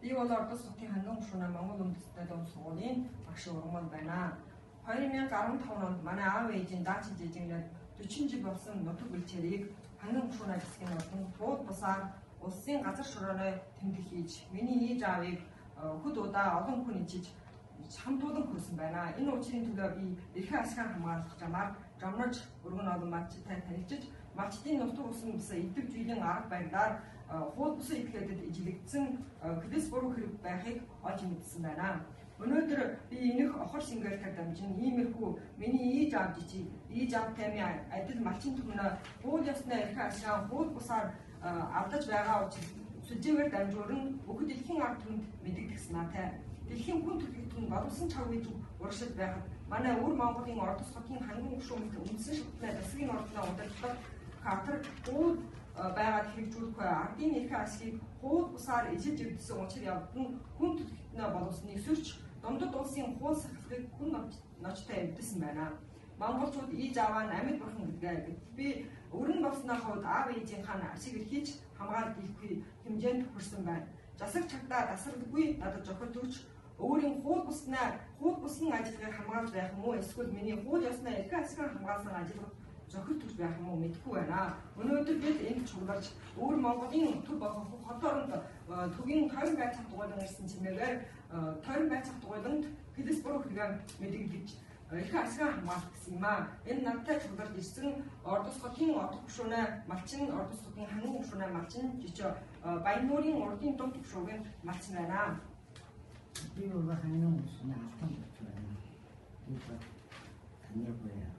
Би бол ордос хотын ханган гушуунаа Монгол үндэсний дунд сургуулийн багш ургамал байна. 2015 онд манай аав ээжийн даачид жижигнээд 40 жил болсон нутаг бэлчээрийг ханган гушуунаа засгийн болон бууд бусаар улсын газар шорооны тэмдэг хийж миний ээж аавыг хөд удаа олон хүн ичиж хамтуулан хүрсэн байна. Энэ учрын төлөө би эрхээ ашиган хамгаалах замаар жомнож өргөн олон малчтай танилцж малчдын нутаг усан бусаа идэв зүйлийн арга барилаар хууль бусан этгээдэд ижилэгдсэн клэс буруу хэрэг байхыг олж мэдсэн байна. Өнөөдөр би энэх охор шингээлтээр дамжин иймэрхүү миний ээж аавтай адил малчин түмнээ хууль ёсны эрхээ ашиган хууль бусаар алдаж байгаа учраас сүлжээгээр дамжуурн бүхэл дэлхийн ард түмэнд мэдэгдсэн натай. Дэлхийн хүн төрөлхтөн боловсон чавгыг урагшил байхад манай өвөр Монголын ордос хотын ханган гушуунт үндсэн шатны засгийн ордноо удирдах картер хууль байгаад хэрэгжүүлэх ардын эрхээ ашгийг хууль бусаар ижиж өгдсөн учир явдан хүн төрөлхтнөө боловсныг өсөрч дундад улсын хууль сахилгыг хүн ночтой эвдсэн байна. Монголчууд ээж аваа нь амьд бурхан гэдгээ би өрн болсны хувьд аав ээжийнхээ ашиг эрхийж хамгаалж ирэхгүй хэмжээнд хүрсэн байна. Засаг чагтаа тасралгүй надад зохиол өгч өөрийн хууль бусны ажиллагааг хамгаалж байх юм уу эсвэл миний хууль ёсны эрхээ ашиган хамгаалсан ажиллагааг зохиол өгч байх юм уу мэдэхгүй байна. Өнөөдөр бид энд чугларч өвөр Монголын төв болох хот оронд төгийн тойрон байцаах дугуйлан ирсэн чимээгээр тойрон байцаах дугуйланд клэс буруу хэрэгээ мэдэгдэж эрхээ ашиган хамгаалах гэсэн юм аа. Энэ надтай чугларч ирсэн ордос хотын ордос гушуунаа малчин ордос хотын ханган гушуунаа малчин жижиг Баян нуурын урдын дунд гушуугийн малчин байна. Би бол ханган гушуунаа алтан болж байна. Энэ танья고야.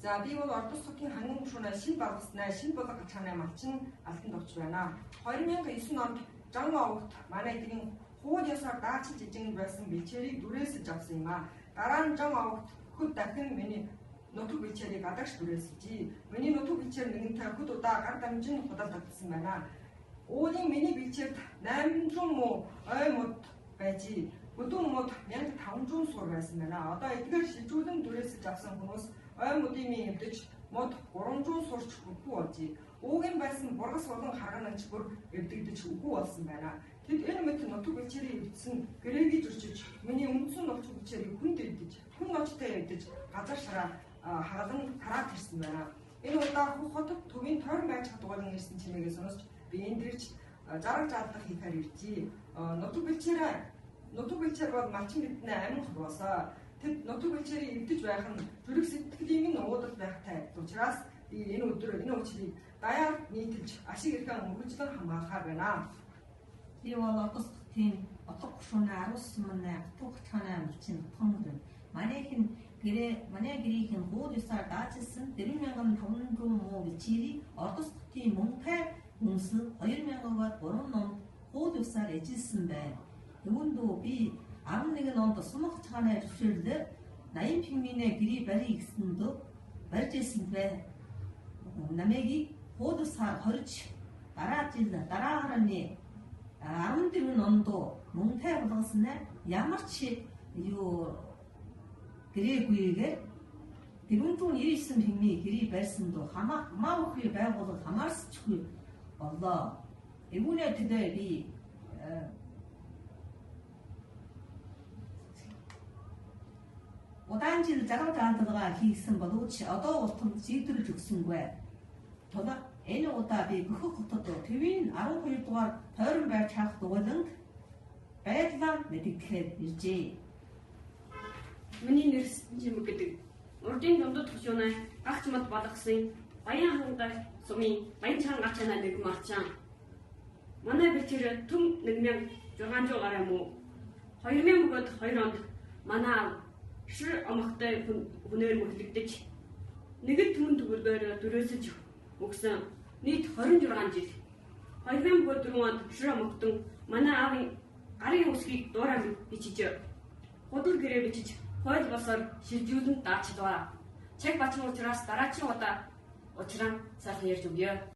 За би бол ордос хотын ханган гушуунаа шин байгуулснаа шин болог гачааны малчин алтан довч байна. 2009 онд Жан овогт манай эдгийн хууль ёсоор даачид жижигэн байсан бэлчээрийг дүрээсэж авсан юм аа. Дараа нь Жан овогт хөд дахин миний нутаг бэлчээрийг адагш дүрээсэжээ. Миний нутаг бэлчээр нэгэнтэй хөд удаа гар дамжин худалдагдсан байна. Уулын миний бэлчээрд 800 муу ой мод байжээ. Бүдүүн мод 1500 сур байсан байна. Одоо эдгээр шилжүүлэн дүрээсэж авсан хүмүүс ой модын эвдэж мод 300 сурч үгүй болжээ. Уугийн байсан бургас болон харганагч бүр эвдэгдэж үгүй болсон байна. Тэд энэ мэт нутаг бэлчээрийг эвдсэн гэрээгийг зөрчиж миний үндсэн нутаг бэлчээрийг хүнд эвдэж хүн ночтой эвдэж газар шараа хагалан тараад ирсэн байна. Энэ удаа хотод төвийн тойрон байж хадгалан ирсэн чимээгээ сонсч би энд ирж зараг заалдах хийхээр иржээ. Нутаг бэлчээр бол малчин биднээ амин хурвасаа. Тэд нутаг бэлчээрийг эвдэж байх нь зүрх сэтгэлийн уудал байхтай учраас би энэ учрыг даяар нийтэлж ашиг эрхээ мөргөжлөн хамгаалахаар байна. Би бол ордос хотын одог гушуунаа 19 мань утга цаанаа малчин томгод. Манай гэрийн хууль ёсоор даачилсан 4500 муу бэлчээрийг ордос хотын мөнхай хүнс 2000-аар 3 онд хууль ёсоор эжилсэн байна. Үүндөө би 11 онд сумах цаанаа зөвшөөрлөөр 80 пингвинэ гэрээ барья гэсэнд барьж ирсэн бай. Намайг хууль ёсоор хорж дараагаар нь 14 онд мөнхай болгосноо ямар ч гэрээгүйгээр 499 пингвин гэрээ барьсан доо хамаагүй байгууллага хамаарсчгүй боллоо. Эвүүнээ тэдээ би удаан жил зарга заалдгаа хийсэн боловч одоо уртанд шийдвэрлэж өгсөнгүй. Тодор энэ удаа би Бөхөх хотод төвийн 12 дугаар тойрон байр чаах дугуйланд байдлаа мэдэгдэхэд иржээ. Миний нэр Жимэг гэдэг. Урдын дундад гушуунаа гагч мод болгосон Баян хангай сумын Баян чаан гачаанаа нэг малчаан. Манай бэлчээр төм 1600 гаруй муу 2002 онд манай шир амхтай хүнээр мөглөгдөж нэгд түмэн төгөлбөөр дүрээсэж өгсөн нийт 26 жил. 2004 онд шир амхтан манай аавын гарын үсгийг дуурай бичиж худал гэрээ бичиж хууль босоор шилжүүлэн даачлаа. Чаг бачин учраас дараачийн удаа учраа сайхан ярьж өгье.